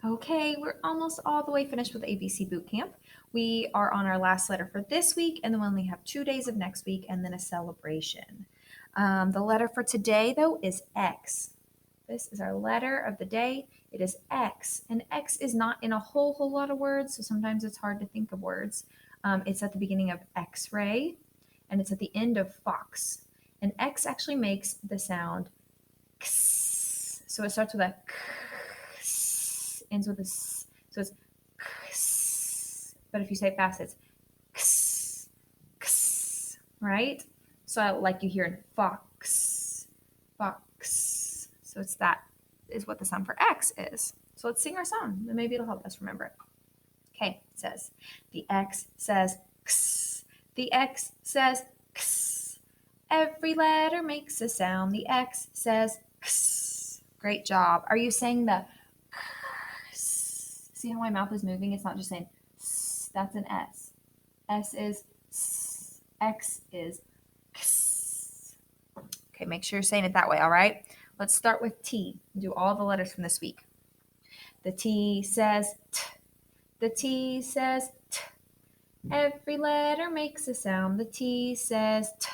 Okay, we're almost all the way finished with ABC Boot Camp. We are on our last letter for this week, and then we only have 2 days of next week and then a celebration. The letter for today, though, is X. This is our letter of the day. It is X, and X is not in a whole lot of words, so sometimes it's hard to think of words. It's at the beginning of X-ray, and it's at the end of fox. And X actually makes the sound X. So it starts with a X, ends with a S. So it's X. But if you say it fast, it's X, X, right? So like you hear in fox, fox. So it's that is what the sound for X is. So let's sing our song, and maybe it'll help us remember it. Okay, it says, the X says X, the X says X. Every letter makes a sound. The X says X. Great job. Are you saying the X? See how my mouth is moving? It's not just saying S. That's an S. S is S. X is X. Okay, make sure you're saying it that way, all right? Let's start with T. Do all the letters from this week. The T says T. The T says T. Every letter makes a sound. The T says T.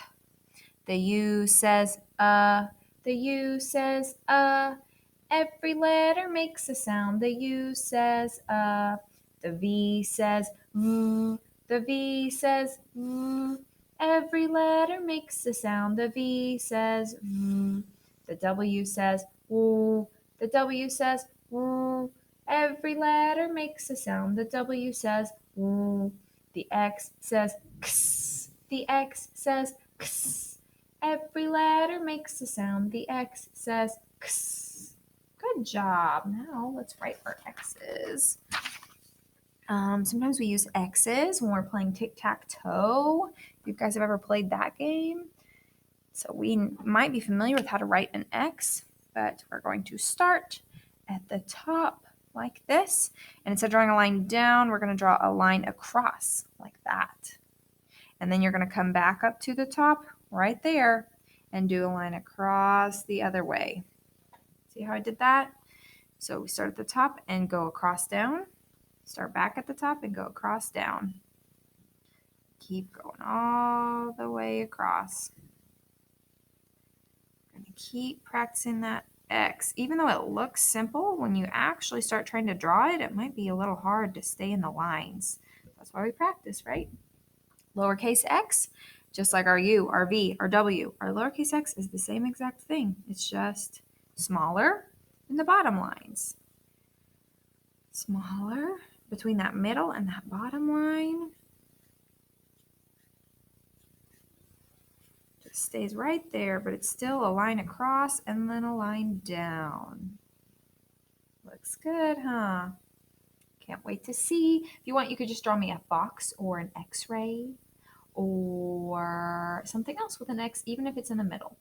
The U says The U says Every letter makes a sound. The U says The V says V. The V says V. Every letter makes a sound. The V says V. The W says W. The W says W. Every letter makes a sound. The W says W. The X says X. The X says X. Every letter makes a sound. The X says X. Good job. Now let's write our X's. Sometimes we use X's when we're playing tic-tac-toe. If you guys have ever played that game. So we might be familiar with how to write an X, but we're going to start at the top like this. And instead of drawing a line down, we're going to draw a line across like that. And then you're going to come back up to the top right there and do a line across the other way. See how I did that? So we start at the top and go across down. Start back at the top and go across down. Keep going all the way across. We're going to keep practicing that X. Even though it looks simple, when you actually start trying to draw it, it might be a little hard to stay in the lines. That's why we practice, right? Lowercase x, just like our U, our V, our W, our lowercase x is the same exact thing. It's just smaller in the bottom lines. Smaller between that middle and that bottom line. Just stays right there, but it's still a line across and then a line down. Looks good, huh? Can't wait to see. If you want, you could just draw me a box or an X-ray or something else with an X, even if it's in the middle.